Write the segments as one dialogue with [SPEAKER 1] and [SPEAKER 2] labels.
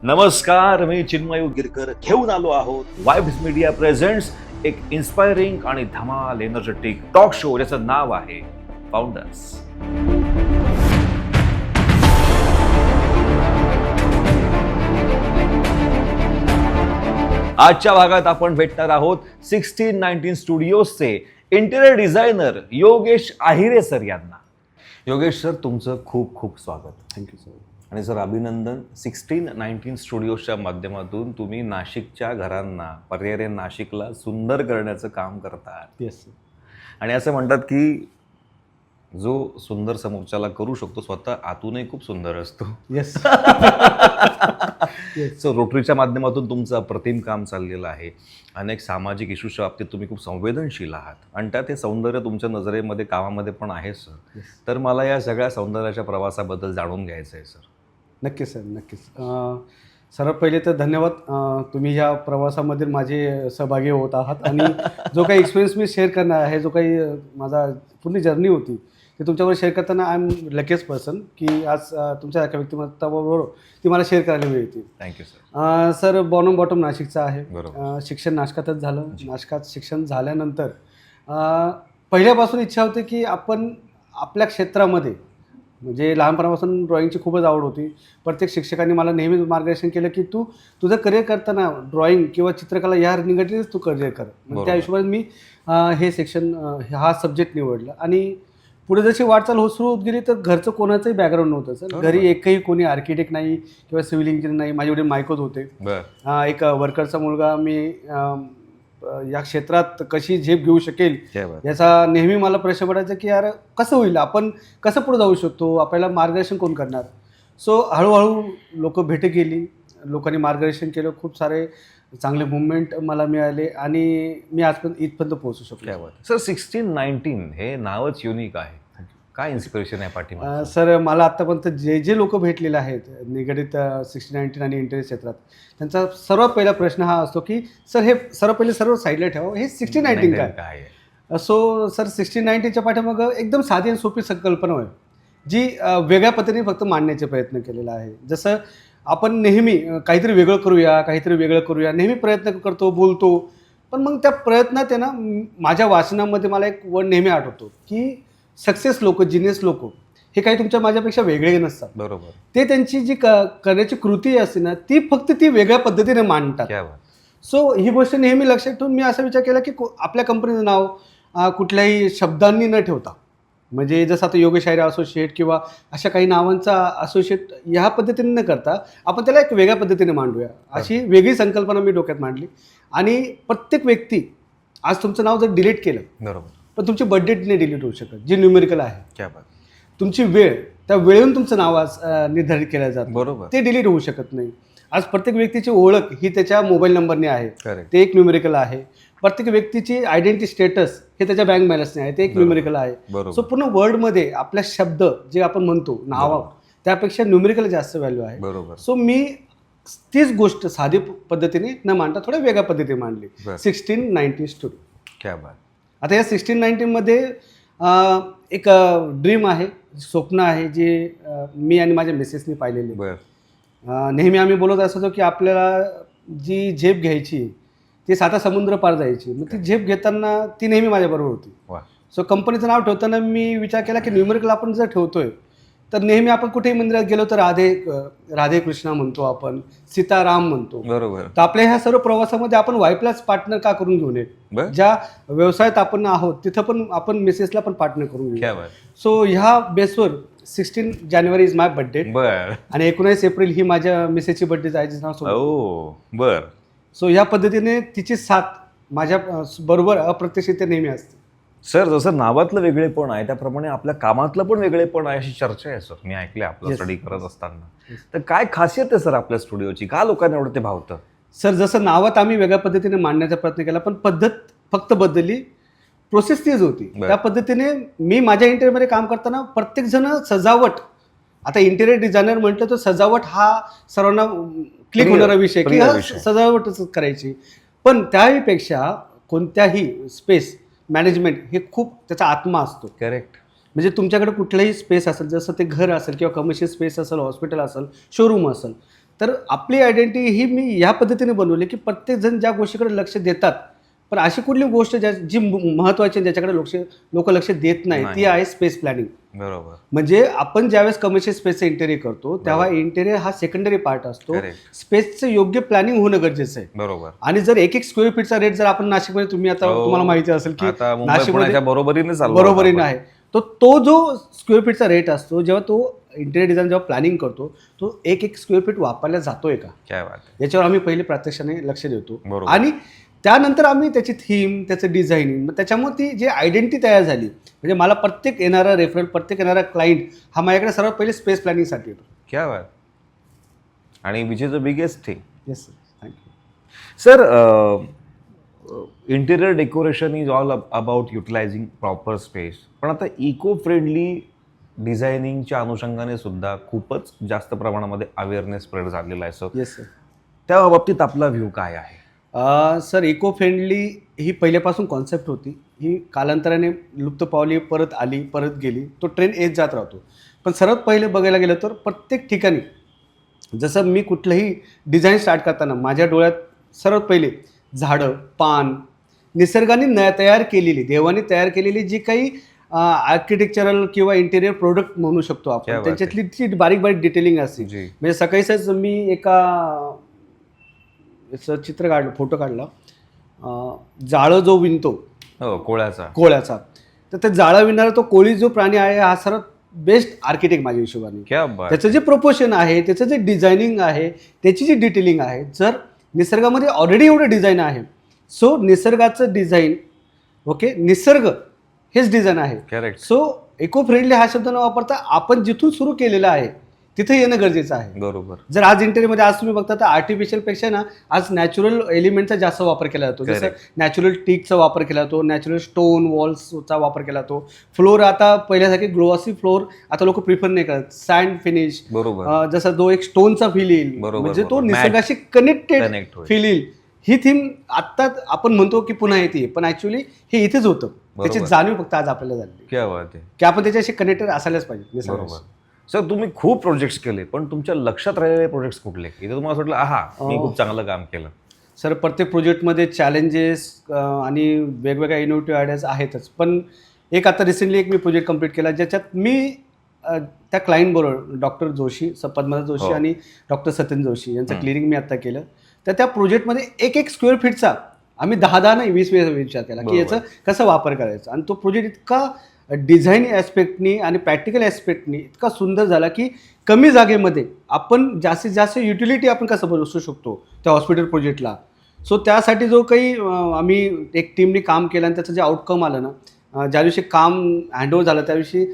[SPEAKER 1] नमस्कार, मी चिन्मय गिरकर घेऊन आलो आहोत वाइब्स मीडिया प्रेझेंट्स एक इन्स्पायरिंग आणि धमाल एनर्जेटिक टॉक शो ज्याचं नाव आहे फाउंडर्स. आजच्या भागात आपण भेटणार आहोत 1619 स्टुडिओजचे इंटिरियर डिझायनर योगेश आहिरे सर यांना. योगेश सर, तुमचं खूप खूप स्वागत.
[SPEAKER 2] Thank you sir.
[SPEAKER 1] आणि सर अभिनंदन. 1619 स्टुडिओजच्या माध्यमातून तुम्ही नाशिकच्या घरांना, पर्याय नाशिकला सुंदर करण्याचं काम करतात.
[SPEAKER 2] Yes sir.
[SPEAKER 1] आणि असं म्हणतात की जो सुंदर समोरच्याला करू शकतो स्वतः आतूनही खूप सुंदर असतो.
[SPEAKER 2] येस.
[SPEAKER 1] सो रोटरीच्या माध्यमातून तुमचं अप्रतिम काम चाललेलं आहे. अनेक सामाजिक इश्यूच्या बाबतीत तुम्ही खूप संवेदनशील आहात आणि त्यात हे सौंदर्य तुमच्या नजरेमध्ये कामामध्ये पण आहे सर. तर मला या सगळ्या सौंदर्याच्या प्रवासाबद्दल जाणून घ्यायचं आहे सर.
[SPEAKER 2] नक्कीच सर, नक्कीच. सर्वात पहिले तर धन्यवाद. तुम्ही ह्या प्रवासामध्ये माझे सहभागी होत आहात आणि जो काही एक्सपिरियन्स मी शेअर करणार आहे, जो काही माझा पूर्ण जर्नी होती ते तुमच्यावर शेअर करताना आय एम लकीस्ट पर्सन की आज तुमच्या एका व्यक्तिमत्वाबरोबर ती मला शेअर करायला मिळते.
[SPEAKER 1] Thank you sir.
[SPEAKER 2] Sir born bottom नाशिकचा आहे.
[SPEAKER 1] बरोबर.
[SPEAKER 2] शिक्षण नाशकातच झालं. नाशकात शिक्षण झाल्यानंतर पहिल्यापासून इच्छा होती की आपण आपल्या क्षेत्रामध्ये, म्हणजे लहानपणापासून ड्रॉइंगची खूपच आवड होती. प्रत्येक शिक्षकांनी मला नेहमीच मार्गदर्शन केलं की तू तुझं करिअर करताना ड्रॉइंग किंवा चित्रकला या निगडीतच तू करिअर कर. त्या हिशोबाने मी हे सेक्शन, हा सब्जेक्ट निवडला. आणि पुढे जशी वाटचाल सुरू होत गेली तर घरचं कोणाचंही बॅकग्राऊंड नव्हतं सर. घरी एकही कोणी आर्किटेक्ट नाही किंवा सिव्हिल इंजिनियर नाही. माझे वडील मायकोच होते. एक वर्करचा मुलगा मी या क्षेत्रात कशी झेप घेऊ शकेल याचा नेहमी मला प्रश्न पडायचा की यार कसं होईल, आपण कसं पुढे जाऊ शकतो, आपल्याला मार्गदर्शन कोण करणार. सो हळूहळू लोक भेटी गेली, लोकांनी मार्गदर्शन केलं, खूप सारे चांगले मुवमेंट मला मिळाले आणि मी आजपर्यंत इथपर्यंत पोहोचू शकलो.
[SPEAKER 1] सर 1619 हे नावच युनिक आहे. काय इन्स्पिरेशन आहे पाठीमागे?
[SPEAKER 2] सर मला आत्तापर्यंत जे जे लोक भेटलेले आहेत निगडीत 1619 आणि इंटेरियर क्षेत्रात, त्यांचा सर्वात पहिला प्रश्न हा असतो की सर हे सर्व पहिले सर्व साईडला ठेवा, हे 1619 काय. सो सर 1619च्या पाठीमागं एकदम साधी आणि सोपी संकल्पना आहे जी वेगळ्या पद्धतीने फक्त मांडण्याचा प्रयत्न केलेला आहे. जसं आपण नेहमी काहीतरी वेगळं करूया नेहमी प्रयत्न करतो, बोलतो, पण मग त्या प्रयत्नात आहे ना, माझ्या वाचनामध्ये मला एक वर्ड नेहमी आठवतो की सक्सेस लोक, जिनियस लोक हे काही तुमच्या माझ्यापेक्षा वेगळे नसतात.
[SPEAKER 1] बरोबर.
[SPEAKER 2] ते त्यांची जी करण्याची कृती असते ना, ती फक्त ती वेगळ्या पद्धतीने मांडतात. सो ही गोष्ट नेहमी लक्षात ठेवून मी असा विचार केला की आपल्या कंपनीचं नाव कुठल्याही शब्दांनी न ठेवता, म्हणजे जसं आता योगेश आहिरे असोसिएट किंवा अशा काही नावांचा असोसिएट ह्या पद्धतीने न करता आपण त्याला एक वेगळ्या पद्धतीने मांडूया, अशी वेगळी संकल्पना मी डोक्यात मांडली. आणि प्रत्येक व्यक्ती, आज तुमचं नाव जर डिलीट केलं, बरोबर, पण तुमची बर्थ डेट नाही डिलीट होऊ शकत, जी न्यूमेरिकल आहे. तुमची वेळ, त्या वेळेहून तुमचं नाव आज निर्धारित केलं जातं, बरोबर, ते डिलीट होऊ शकत नाही. आज प्रत्येक व्यक्तीची ओळख ही त्याच्या मोबाईल नंबरने आहे, ते एक न्यूमेरिकल आहे. प्रत्येक व्यक्तीची आयडेंटिटी स्टेटस हे त्याच्या बँक बॅलन्सने आहे, ते एक न्यूमेरिकल आहे. सो पूर्ण वर्ल्डमध्ये आपल्या शब्द जे आपण म्हणतो नाव, त्यापेक्षा न्यूमेरिकल जास्त व्हॅल्यू आहे. बरोबर. सो मी तीच गोष्ट साधी पद्धतीने न मांडता थोड्या वेगळ्या पद्धतीने मांडली. 1619 स्टुडिओ. क्या बात. आता या 1619मध्ये एक ड्रीम आहे, स्वप्न आहे, जे मी आणि माझ्या मिसेसनी पाहिलेले. नेहमी आम्ही बोलत असतो की आपल्याला जी झेप घ्यायची ती 7 समुद्र पार जायची, मग ती झेप घेताना ती नेहमी माझ्याबरोबर होती. सो कंपनीचं नाव ठेवताना मी विचार केला की न्यूमेरिकल आपण जर ठेवतोय तर नेहमी आपण कुठेही मंदिरात गेलो तर राधे कृष्णा म्हणतो, आपण सीताराम म्हणतो, बरोबर. तर आपल्या ह्या सर्व प्रवासामध्ये आपण वाईफलाच पार्टनर का करून घेऊ नये, ज्या व्यवसायात आपण आहोत तिथं पण आपण मिसेसला पण पार्टनर करून घेऊ. सो ह्या बेसवर 16 जानेवारी इज माय बर्थडे आणि 19 एप्रिल ही माझ्या मिसेसची बर्थडे आहे, जिचं नाव. सो ह्या पद्धतीने तिची साथ माझ्या बरोबर अप्रत्यक्षित नेहमी असते.
[SPEAKER 1] सर जसं नावातलं वेगळेपण आहे त्याप्रमाणे आपल्या कामातलं पण वेगळेपण आहे अशी चर्चा आहे सर, मी ऐकले आपला स्टडी करत असताना. तर काय खासियत आहे सर आपल्या स्टुडिओची, का लोकांना एवढं ते भावतं?
[SPEAKER 2] सर जसं नावात आम्ही वेगळ्या पद्धतीने मांडण्याचा प्रयत्न केला, पण पद्धत फक्त बदलली, प्रोसेस तीच होती. त्या पद्धतीने मी माझ्या इंटेरियरमध्ये काम करताना प्रत्येकजण सजावट, आता इंटेरियर डिझायनर म्हटलं तर सजावट हा सर्वांना क्लिक होणारा विषय की सजावटच करायची, पण त्याहीपेक्षा कोणत्याही स्पेस मॅनेजमेंट हे खूप त्याचा आत्मा असतो.
[SPEAKER 1] करेक्ट.
[SPEAKER 2] म्हणजे तुमच्याकडे कुठलंही स्पेस असेल, जसं ते घर असेल किंवा कमर्शियल स्पेस असेल, हॉस्पिटल असेल, शोरूम असेल, तर आपली आयडेंटिटी ही मी ह्या पद्धतीने बनवली की प्रत्येकजण ज्या गोष्टीकडे लक्ष देतात, पण अशी कुठली गोष्ट जी महत्त्वाची ज्याच्याकडे लोक लक्ष देत नाही ती आहे स्पेस प्लॅनिंग.
[SPEAKER 1] बरोबर.
[SPEAKER 2] म्हणजे आपण ज्यावेळेस कमर्शियल स्पेसचं इंटेरियर करतो तेव्हा इंटेरियर हा सेकंडरी पार्ट असतो. स्पेसचं योग्य प्लॅनिंग होणं गरजेचं आहे.
[SPEAKER 1] बरोबर.
[SPEAKER 2] आणि जर 1 स्क्वेअर फीटचा रेट जर आपण नाशिकमध्ये तुम्हाला माहिती असेल की
[SPEAKER 1] नाशिकमध्ये
[SPEAKER 2] बरोबरीने आहे, तो जो स्क्वेअर फीटचा रेट असतो, जेव्हा तो इंटेरियर डिझाईन जेव्हा प्लॅनिंग करतो, तो 1 स्क्वेअर फीट वापरला जातोय का, याच्यावर आम्ही पहिले प्रात्यक्षाने लक्ष देतो. आणि त्यानंतर आम्ही त्याची थीम, त्याचं डिझायनिंग, मग त्याच्यामुळे ती जी आयडेंटिटी तयार झाली. म्हणजे मला प्रत्येक येणारा रेफरल, प्रत्येक येणारा क्लायंट हा माझ्याकडे सर्वात पहिले स्पेस प्लॅनिंगसाठी येतो.
[SPEAKER 1] क्या बात. आणि which is the biggest thing.
[SPEAKER 2] Yes sir, thank you
[SPEAKER 1] sir. Interior decoration is all about utilising proper space, पण आता इको फ्रेंडली डिझायनिंगच्या अनुषंगाने सुद्धा खूपच जास्त प्रमाणामध्ये अवेअरनेस स्प्रेड झालेला आहे. सर,
[SPEAKER 2] येस सर,
[SPEAKER 1] त्या बाबतीत आपला व्ह्यू काय आहे?
[SPEAKER 2] सर, इको फ्रेंडली ही पहिल्यापासून कॉन्सेप्ट होती, ही कालांतराने लुप्त पावली, परत आली, परत गेली. तो ट्रेंड येत जात राहतो. पण सर्वात पहिले बघायला गेलं तर प्रत्येक ठिकाणी जसं मी कुठलंही डिझाईन स्टार्ट करताना माझ्या डोळ्यात सर्वात पहिले झाडं, पान, निसर्गाने तयार केलेली, देवाने तयार केलेली जी काही आर्किटेक्चरल किंवा इंटेरियर प्रोडक्ट म्हणू शकतो आपण, त्यांच्यातली ती बारीक बारीक डिटेलिंग असते. म्हणजे सकाळीच मी एका चित्र काढलं, फोटो काढला, जाळं जो विणतो कोळ्याचा, तर ते जाळं विणणारा तो कोळी जो प्राणी आहे हा सर्वात बेस्ट आर्किटेक्ट माझ्या हिशोबाने. त्याचं जे प्रपोर्शन आहे, त्याचं जे डिझायनिंग आहे, त्याची जी डिटेलिंग आहे, जर निसर्गामध्ये ऑलरेडी एवढं डिझाईन आहे, सो निसर्गाचं डिझाईन, ओके, निसर्ग हेच डिझाईन आहे.
[SPEAKER 1] करेक्ट.
[SPEAKER 2] सो इको फ्रेंडली हा शब्द न वापरता आपण जिथून सुरू केलेलं आहे तिथे येणं गरजेचं आहे.
[SPEAKER 1] बरोबर.
[SPEAKER 2] जर आज इंटेरियरमध्ये आज तुम्ही बघता तर आर्टिफिशियल पेक्षा ना आज नॅचरल एलिमेंटचा जास्त वापर केला जातो. जसं नॅचरल टीकचा वापर केला जातो, नॅचरल स्टोन वॉल्सचा वापर केला जातो. फ्लोर आता पहिल्यासारखी ग्लोसी फ्लोर आता लोक प्रिफर नाही करत, सँड फिनिश.
[SPEAKER 1] बरोबर.
[SPEAKER 2] जसा जो एक स्टोनचा फील येईल, म्हणजे तो निसर्गाशी कनेक्टेड फील येईल. ही थीम आत्ता आपण म्हणतो की पुन्हा येते, पण ऍक्च्युअली हे इथेच होतं. त्याची जाणीव फक्त आज आपल्याला झाली की आपण त्याच्याशी कनेक्टेड असायलाच पाहिजे.
[SPEAKER 1] बरोबर. सर, तुम्ही खूप प्रोजेक्ट्स केले, पण तुमच्या लक्षात राहिलेले प्रोजेक्ट्स कुठले, इथे तुम्हाला असं वाटलं मी खूप चांगलं काम केलं?
[SPEAKER 2] सर, प्रत्येक प्रोजेक्टमध्ये चॅलेंजेस आणि वेगवेगळ्या इनोव्हेटिव्ह आयडियाज आहेतच. पण एक आता रिसेंटली एक मी प्रोजेक्ट कंप्लीट केला, ज्याच्यात मी त्या क्लायंटबरोबर डॉक्टर जोशी, पद्मनाथ जोशी आणि डॉक्टर सत्यन जोशी यांचं क्लिनिंग मी आत्ता केलं. तर त्या प्रोजेक्टमध्ये 1 स्क्वेअर फीटचा आम्ही 10 नाही 20 विचार केला की याचा कसा वापर करायचा. आणि तो प्रोजेक्ट इतका डिझाईन ॲस्पेक्टनी आणि प्रॅक्टिकल ॲस्पेक्टनी इतका सुंदर झाला की कमी जागेमध्ये आपण जास्तीत जास्त युटिलिटी आपण कसं बसू शकतो त्या हॉस्पिटल प्रोजेक्टला. सो त्यासाठी जो काही आम्ही एक टीमने काम केलं आणि त्याचं जे आउटकम आलं ना, ज्या दिवशी काम हँडओव्हर झालं त्या दिवशी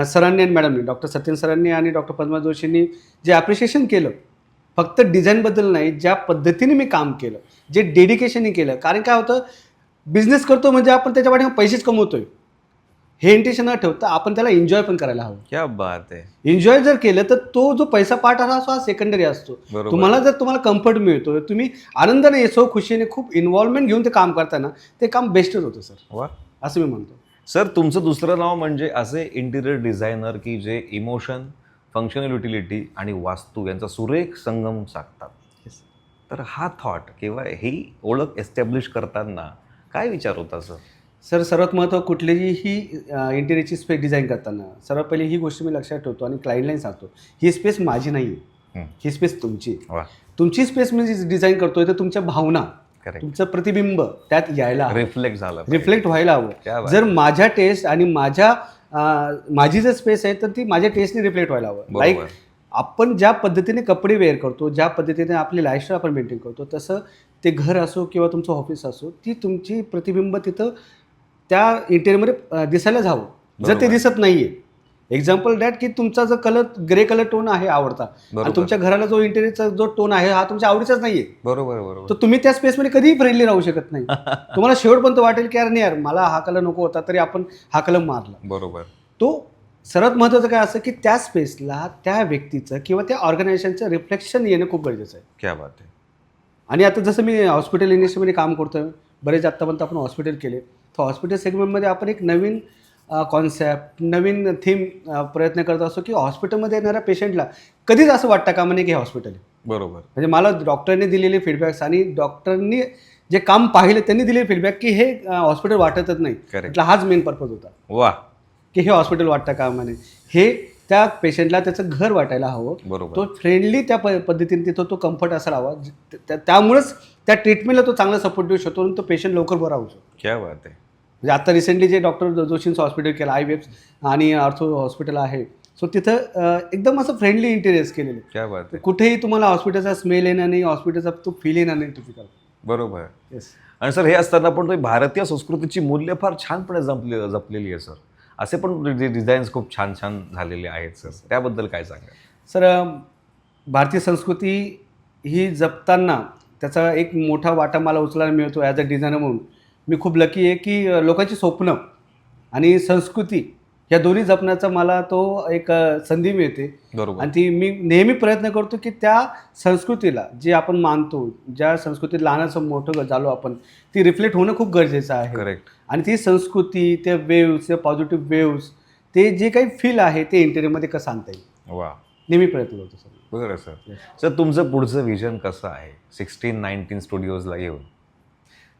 [SPEAKER 2] सरांनी आणि मॅडमनी, डॉक्टर सत्यन सरांनी आणि डॉक्टर पद्मनाथ जोशींनी जे ॲप्रिशिएशन केलं, फक्त डिझाईनबद्दल नाही, ज्या पद्धतीने मी काम केलं, जे डेडिकेशनने केलं. कारण काय होतं, बिझनेस करतो म्हणजे आपण त्याच्या पाठीमागे पैसेच कमवतोय हे इंटेन्शन न ठेवता आपण त्याला एन्जॉय पण करायला हवं.
[SPEAKER 1] क्या बात आहे.
[SPEAKER 2] एन्जॉय जर केलं तर तो जो पैसा पार्ट असतो हा सेकंडरी असतो. तुम्हाला कम्फर्ट मिळतो, तुम्ही आनंदाने येतो, खुशीने खूप इन्व्हॉल्वमेंट घेऊन ते काम करताना ते काम बेस्टच होतं सर.
[SPEAKER 1] वा,
[SPEAKER 2] असं मी म्हणतो.
[SPEAKER 1] सर, तुमचं दुसरं नाव म्हणजे असे इंटिरियर डिझायनर की जे इमोशन, फंक्शनल युटिलिटी आणि वास्तू यांचा सुरेख संगम साधतात. तर हा थॉट किंवा ही ओळख एस्टॅब्लिश करताना काय विचार होता सर?
[SPEAKER 2] सर, सर्वात महत्त्व कुठलीही इंटेरियरची स्पेस डिझाईन करताना सर्वात पहिली ही गोष्ट मी लक्षात ठेवतो आणि क्लायंटलाही सांगतो, ही स्पेस माझी नाही आहे, ही स्पेस तुमची. तुमची स्पेस मी डिझाईन करतोय तर तुमच्या भावना, तुमचं प्रतिबिंब त्यात यायला रिफ्लेक्ट व्हायला हवं. जर माझ्या टेस्ट आणि माझी जर स्पेस आहे तर ती माझ्या टेस्टने रिफ्लेक्ट व्हायला हवं. लाईक आपण ज्या पद्धतीने कपडे वेअर करतो, ज्या पद्धतीने आपली लाईफस्टाईल आपण मेंटेन करतो, तसं ते घर असो किंवा तुमचं ऑफिस असो, ती तुमची प्रतिबिंब तिथं त्या इंटेरियरमध्ये दिसायलाच हवं. जर ते दिसत नाहीये, एक्झाम्पल दॅट की तुमचा जो कलर ग्रे कलर टोन आहे आवडता आणि तुमच्या घराला जो इंटेरियरचा जो टोन आहे हा तुमच्या आवडीचाच नाहीये, बरोबर, तर तुम्ही त्या स्पेसमध्ये कधीही फ्रेंडली राहू शकत नाही. तुम्हाला शेवटपर्यंत वाटेल की यार नाही यार मला हा कलर नको होता, तरी आपण हा कलर मारला.
[SPEAKER 1] बरोबर.
[SPEAKER 2] तो सर्वात महत्त्वाचं काय असतं की त्या स्पेसला त्या व्यक्तीचं किंवा त्या ऑर्गनायझेशनचं रिफ्लेक्शन येणं खूप गरजेचं आहे.
[SPEAKER 1] क्या बात आहे.
[SPEAKER 2] आणि आता जसं मी हॉस्पिटल इंडस्ट्रीमध्ये काम करतोय, बरेच आत्तापर्यंत आपण हॉस्पिटल केले, तर हॉस्पिटल सेगमेंटमध्ये आपण एक नवीन कॉन्सेप्ट, नवीन थीम प्रयत्न करत असतो की हॉस्पिटलमध्ये येणाऱ्या पेशंटला कधीच असं वाटतं कामा नये की हे हॉस्पिटल आहे.
[SPEAKER 1] बरोबर.
[SPEAKER 2] म्हणजे मला डॉक्टरने दिलेले फीडबॅक्स आणि डॉक्टरनी जे काम पाहिलं त्यांनी दिलेले फीडबॅक की हे हॉस्पिटल वाटतच नाही.
[SPEAKER 1] Correct.
[SPEAKER 2] म्हटलं हाच मेन पर्पज होता
[SPEAKER 1] वा.
[SPEAKER 2] की हे हॉस्पिटल वाटतं कामा नये. हे त्या पेशंटला त्याचं घर वाटायला हवं.
[SPEAKER 1] बरोबर.
[SPEAKER 2] तो फ्रेंडली त्या पद्धतीने तिथं तो कम्फर्ट असायला हवा. त्यामुळेच त्या ट्रीटमेंटला तो चांगला सपोर्ट देऊ शकतो आणि तो पेशंट लवकर बरा होऊ शकतो.
[SPEAKER 1] क्या बात आहे.
[SPEAKER 2] म्हणजे आता रिसेंटली जे डॉक्टर जोशींचं हॉस्पिटल केलं IVF आणि ऑर्थो हॉस्पिटल आहे, सो तिथं एकदम असं फ्रेंडली इंटेरियर्स केलेले.
[SPEAKER 1] क्या बात आहे.
[SPEAKER 2] कुठेही तुम्हाला हॉस्पिटलचा स्मेल येणार नाही, हॉस्पिटलचा तो फील येणार नाही टिपिकल.
[SPEAKER 1] बरोबर.
[SPEAKER 2] येस.
[SPEAKER 1] आणि सर हे असताना पण भारतीय संस्कृतीची मूल्य फार छानपणे जपलेली आहे सर. असे पण डिझाईन्स खूप छान छान झालेले आहेत सर, त्याबद्दल काय सांगा.
[SPEAKER 2] सर भारतीय संस्कृती ही जपताना त्याचा एक मोठा वाटा मला उचलायला मिळतो ॲज अ डिझायनर म्हणून. मी खूप लकी आहे की लोकांची स्वप्न आणि संस्कृती या दोन्ही जपण्याचा मला तो एक संधी मिळते.
[SPEAKER 1] बरोबर.
[SPEAKER 2] आणि ती मी नेहमी प्रयत्न करतो की त्या संस्कृतीला जे आपण मानतो, ज्या संस्कृतीत लहानाचं मोठं झालो आपण, ती रिफ्लेक्ट होणं खूप गरजेचं आहे.
[SPEAKER 1] करेक्ट.
[SPEAKER 2] आणि ती संस्कृती, ते वेव्स, ते पॉझिटिव्ह वेव्स, ते जे काही फील आहे ते इंटेरियरमध्ये कसं आणता येईल,
[SPEAKER 1] वा.
[SPEAKER 2] नेहमी प्रयत्न करतो सर.
[SPEAKER 1] बरं सर. सर तुमचं पुढचं विजन कसं आहे 1619 स्टुडिओजला घेऊन.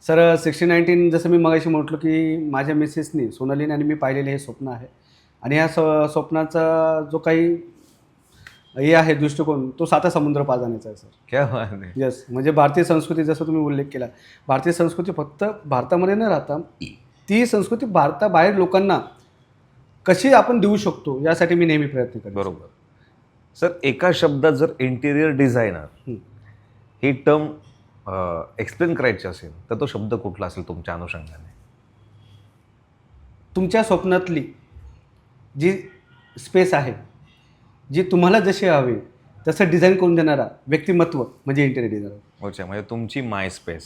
[SPEAKER 2] सर 1619 जसं मी मगाशी म्हटलं की माझ्या मिसेसनी सोनालीने आणि मी पाहिलेले हे स्वप्न आहे. आणि ह्या स्वप्नाचा जो काही हे आहे दृष्टिकोन, तो 7 समुद्र पार जाण्याचा आहे सर.
[SPEAKER 1] क्या बात आहे.
[SPEAKER 2] येस. म्हणजे भारतीय संस्कृती जसं तुम्ही उल्लेख केला, भारतीय संस्कृती फक्त भारतामध्ये न राहता ती संस्कृती भारताबाहेर लोकांना कशी आपण देऊ शकतो यासाठी मी नेहमी प्रयत्न करतो.
[SPEAKER 1] बरोबर. सर एका शब्दात जर इंटिरियर डिझायनर ही टर्म एक्सप्लेन करायची असेल तर तो शब्द कुठला असेल तुमच्या अनुषंगाने.
[SPEAKER 2] तुमच्या स्वप्नातली जी स्पेस आहे, जी तुम्हाला जशी हवी तसं डिझाईन करून देणारा व्यक्तिमत्व म्हणजे इंटेरियर डिझायनर.
[SPEAKER 1] अच्छा, म्हणजे तुमची माय स्पेस.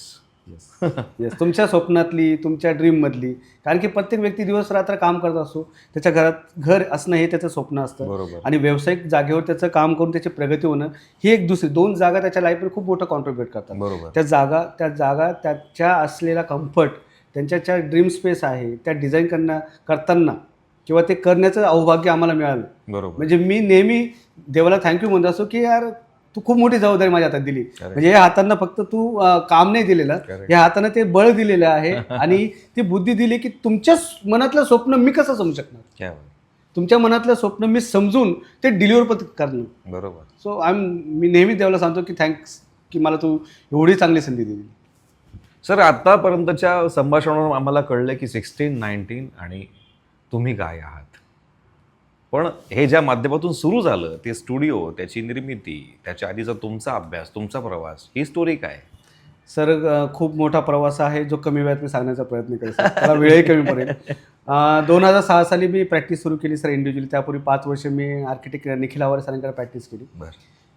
[SPEAKER 2] येस. तुमच्या स्वप्नातली, तुमच्या ड्रीममधली. कारण की प्रत्येक व्यक्ती दिवस रात्र काम करत असतो, त्याच्या घरात घर असणं हे त्याचं स्वप्न असतं.
[SPEAKER 1] बरोबर.
[SPEAKER 2] आणि व्यावसायिक जागेवर त्याचं काम करून त्याची प्रगती होणं ही एक दुसरी 2 जागा त्याच्या लाईफमध्ये खूप मोठं कॉन्ट्रीब्युट करतात.
[SPEAKER 1] बरोबर.
[SPEAKER 2] त्या जागा त्याच्या असलेला कम्फर्ट, त्यांच्या ड्रीम स्पेस आहे त्या डिझाईन करताना किंवा ते करण्याचं अवभाग्य आम्हाला मिळालं.
[SPEAKER 1] बरोबर.
[SPEAKER 2] म्हणजे मी नेहमी देवाला थँक्यू म्हणत असतो की यार तू खूप मोठी जबाबदारी माझ्या हातात दिली. म्हणजे या हातांना फक्त तू काम नाही दिलेलं, या हातानं ते बळ दिलेलं आहे आणि ती बुद्धी दिली की तुमच्या मनातलं स्वप्न मी कसं समजू शकणार, तुमच्या मनातलं स्वप्न मी समजून ते डिलिव्हर पण करणं.
[SPEAKER 1] बरोबर.
[SPEAKER 2] सो मी नेहमी देवाला सांगतो की थँक्स की मला तू एवढी चांगली संधी दिली.
[SPEAKER 1] सर आतापर्यंतच्या संभाषणावरून आम्हाला कळलं की 1619 आणि तुम्ही काय आहात. पण हे ज्या माध्यमातून सुरू झालं ते स्टुडिओ, त्याची निर्मिती, त्याच्या आधीचा तुमचा अभ्यास, तुमचा प्रवास, ही स्टोरी काय.
[SPEAKER 2] सर खूप मोठा प्रवास आहे जो कमी वेळात मी सांगण्याचा प्रयत्न करेन सर. मला वेळही कमी पडेल. 2006 साली मी प्रॅक्टिस सुरू केली सर इंडिव्हिज्युअली. त्यापूर्वी 5 वर्ष मी आर्किटेक्ट निखिल आवारे सरांकडे प्रॅक्टिस केली.
[SPEAKER 1] बरं.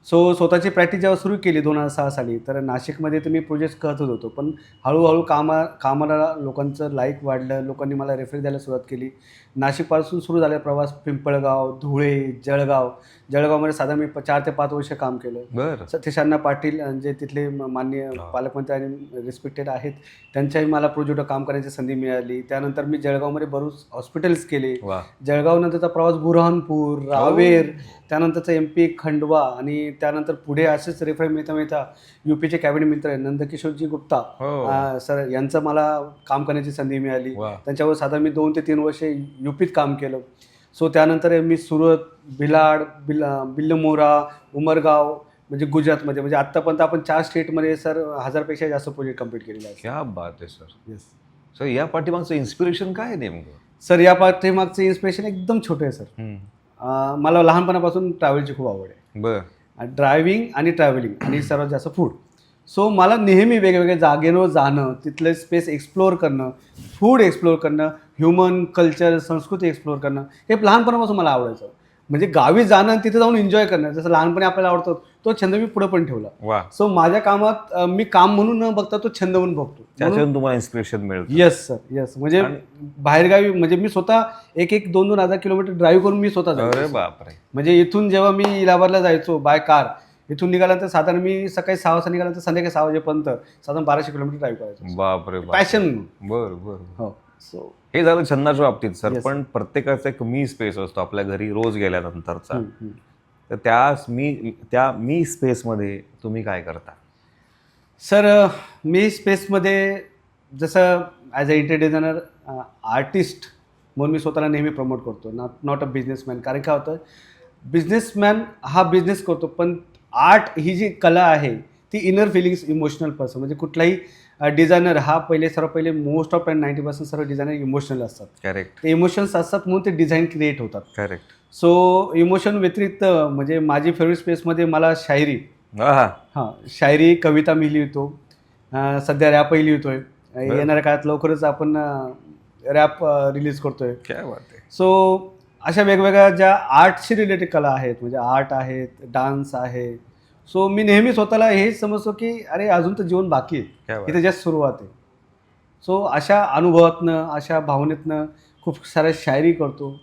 [SPEAKER 2] सो स्वतःची प्रॅक्टिस जेव्हा सुरू केली 2006 साली, तर नाशिकमध्ये तर मी प्रोजेक्ट करतच होतो. पण हळूहळू कामाला लोकांचं लाईक वाढलं, लोकांनी मला रेफरन्स द्यायला सुरुवात केली. नाशिकपासून सुरू झालेला प्रवास पिंपळगाव, धुळे, जळगावमध्ये साधारण मी 4 ते 5 वर्ष काम केलं.
[SPEAKER 1] बरं.
[SPEAKER 2] सतीश अण्णा पाटील जे तिथले माननीय पालकमंत्री आणि रिस्पेक्टेड आहेत, त्यांच्याही मला प्रोजेक्टवर काम करण्याची संधी मिळाली. त्यानंतर मी जळगावमध्ये बरेच हॉस्पिटल्स केले. जळगावनंतरचा प्रवास बुरहानपूर, रावेर, त्यानंतरचा MP खंडवा आणि त्यानंतर पुढे असेच रेफरन्स मिळता UPचे कॅबिनेट मित्र नंदकिशोरजी गुप्ता सर यांचं मला काम करण्याची संधी मिळाली. त्यांच्यावर साधारण मी 2 ते 3 वर्ष UPत काम केलं. सो त्यानंतर मी सुरत, भिलाड, बिल्लमोरा, उमरगाव म्हणजे गुजरातमध्ये, म्हणजे आत्तापर्यंत आपण 4 स्टेटमध्ये सर 1000पेक्षा जास्त प्रोजेक्ट कंप्लीट केलेले आहेत.
[SPEAKER 1] क्या बात आहे सर.
[SPEAKER 2] येस.
[SPEAKER 1] सर या पाठीमागचं इन्स्पिरेशन काय आहे नेमकं.
[SPEAKER 2] सर या पाठीमागचं इन्स्पिरेशन एकदम छोटं आहे सर. मला लहानपणापासून ट्रॅव्हलची खूप आवड आहे.
[SPEAKER 1] बरं.
[SPEAKER 2] ड्रायव्हिंग आणि ट्रॅव्हलिंग आणि सर्वात जास्त फूड. सो मला नेहमी वेगवेगळ्या जागेवर जाणं, तिथलं स्पेस एक्सप्लोअर करणं, फूड एक्सप्लोअर करणं, ह्युमन कल्चर, संस्कृती एक्सप्लोअर करणं हे लहानपणापासून मला आवडायचं. म्हणजे गावी जाणं आणि तिथे जाऊन एन्जॉय करणं, जसं लहानपणी आपल्याला आवडतो तो छंद मी पुढे पण ठेवला. सो माझ्या कामात मी काम म्हणून न बघता तो छंद म्हणून बघतो.
[SPEAKER 1] त्याच्यातून तुम्हाला इन्स्पिरेशन मिळतं.
[SPEAKER 2] Yes sir. येस. म्हणजे बाहेरगावी म्हणजे मी स्वतः 1-2 हजार किलोमीटर ड्राईव्ह करून मी स्वतः जातो.
[SPEAKER 1] अरे बापरे.
[SPEAKER 2] म्हणजे इथून जेव्हा मी इलाहाबादला जायचो बाय कार, इथून निघाल्यानंतर साधारण मी सकाळी 6 वाजता निघाल्यानंतर संध्याकाळी 6 वाजेपर्यंत साधारण 1200 किलोमीटर ड्राईव्ह करायचो.
[SPEAKER 1] बापरे.
[SPEAKER 2] पॅशन.
[SPEAKER 1] बरं.
[SPEAKER 2] हो. सो
[SPEAKER 1] हे झालं छंदाच्या बाबतीत सर. पण प्रत्येकाचा एक मी स्पेस असतो आपल्या घरी रोज गेल्यानंतरचा. तर त्या मी स्पेसमध्ये तुम्ही काय करता?
[SPEAKER 2] सर मी स्पेसमध्ये जसं as a interior designer artist म्हणून मी स्वतःला नेहमी प्रमोट करतो, नॉट अ बिझनेसमॅन. कारण काय होतं, बिझनेसमॅन हा बिझनेस करतो, पण आर्ट ही जी कला आहे ती इनर फिलिंग्स, इमोशनल पर्सन. म्हणजे कुठलाही डिझायनर हा सर्व पहिले मोस्ट ऑफ 90% सर्व डिझायनर इमोशनल असतात.
[SPEAKER 1] करेक्ट.
[SPEAKER 2] ते इमोशन्स असतात म्हणून ते डिझाईन क्रिएट होतात.
[SPEAKER 1] करेक्ट.
[SPEAKER 2] सो इमोशन व्यतिरिक्त म्हणजे माझी फेवरेट स्पेसमध्ये मला शायरी,
[SPEAKER 1] हा,
[SPEAKER 2] शायरी, कविता मी लिहितो. सध्या रॅपही लिहितोय. येणाऱ्या काळात लवकरच आपण रॅप रिलीज करतोय.
[SPEAKER 1] काय बात आहे.
[SPEAKER 2] सो अशा वेगवेगळ्या ज्या आर्टशी रिलेटेड कला आहेत, म्हणजे आर्ट आहेत, डान्स आहे. सो मी नेहमी स्वतःला हेच समजतो की अरे अजून तर जीवन बाकी आहे, इथे जस्ट सुरुवात आहे. सो अशा अनुभवातनं, अशा भावनेतनं खूप साऱ्या शायरी करतो,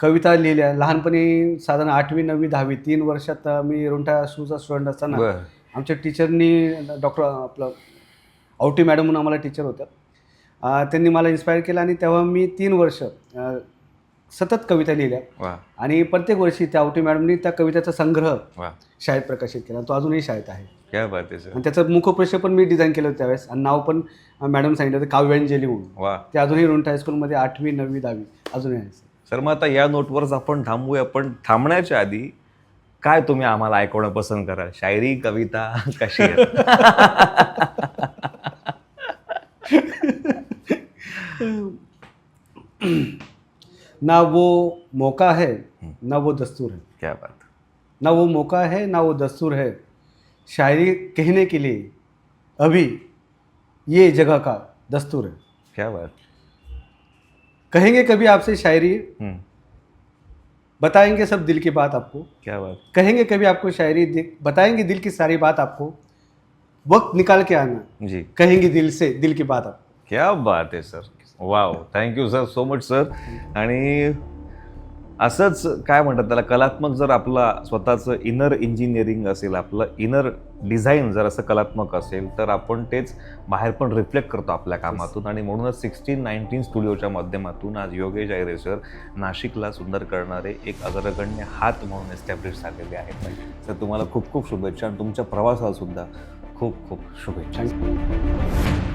[SPEAKER 2] कविता लिहिल्या. लहानपणी साधारण 8वी 9वी 10वी 3 वर्षात मी रुंठा स्कूलचा स्टुडंट असताना आमच्या टीचरनी डॉक्टर आपलं आवटी मॅडम म्हणून आम्हाला टीचर होत्या, त्यांनी मला इन्स्पायर केलं आणि तेव्हा मी 3 वर्ष सतत कविता लिहिल्या. आणि प्रत्येक वर्षी त्या आवटी मॅडमनी त्या कवितेचा संग्रह शाळेत प्रकाशित केला. तो अजूनही शाळेत आहे.
[SPEAKER 1] क्या बात आहे सर.
[SPEAKER 2] आणि त्याचं मुखप्रश्न पण मी डिझाईन केलं होतं त्यावेळेस, आणि नाव पण मॅडम सांगितलं होतं काव्यांजली म्हणून. ते अजूनही रुंठा हायस्कूलमध्ये 8वी 9वी 10वी अजूनही आहे.
[SPEAKER 1] सर मग आता या नोटवरच आपण थांबूया, पण थांबण्याच्या आधी काय तुम्ही आम्हाला ऐकवणं पसंत कराल? शायरी, कविता कशी आहे?
[SPEAKER 2] ना वो मौका है ना वो दस्तूर है.
[SPEAKER 1] क्या बात.
[SPEAKER 2] ना वो मौका है ना वो दस्तूर है, शायरी कहने के लिए अभी ये जगह का दस्तूर है.
[SPEAKER 1] क्या बात.
[SPEAKER 2] कहेंगे कभी आपसे शायरी, बताएंगे सब दिल की बात आपको.
[SPEAKER 1] क्या बात.
[SPEAKER 2] कहेंगे कभी आपको शायरी, बताएंगे दिल की सारी बात आपको. वक्त निकाल के आना
[SPEAKER 1] जी,
[SPEAKER 2] कहेंगे दिल से दिल की बात आपको.
[SPEAKER 1] क्या बात आहे sir. Wow, thank you sir, so much sir. आणि असंच काय म्हणतात त्याला, कलात्मक जर आपला स्वतःचं इनर इंजिनिअरिंग असेल, आपलं इनर डिझाईन जर असं कलात्मक असेल, तर आपण तेच बाहेर पण रिफ्लेक्ट करतो आपल्या कामातून. आणि म्हणूनच 1619 स्टुडिओच्या माध्यमातून आज योगेश अहिरे सर नाशिकला सुंदर करणारे एक अग्रगण्य हात म्हणून एस्टॅब्लिश झालेले आहेत. तर तुम्हाला खूप खूप शुभेच्छा, आणि तुमच्या प्रवासाला सुद्धा खूप खूप शुभेच्छा.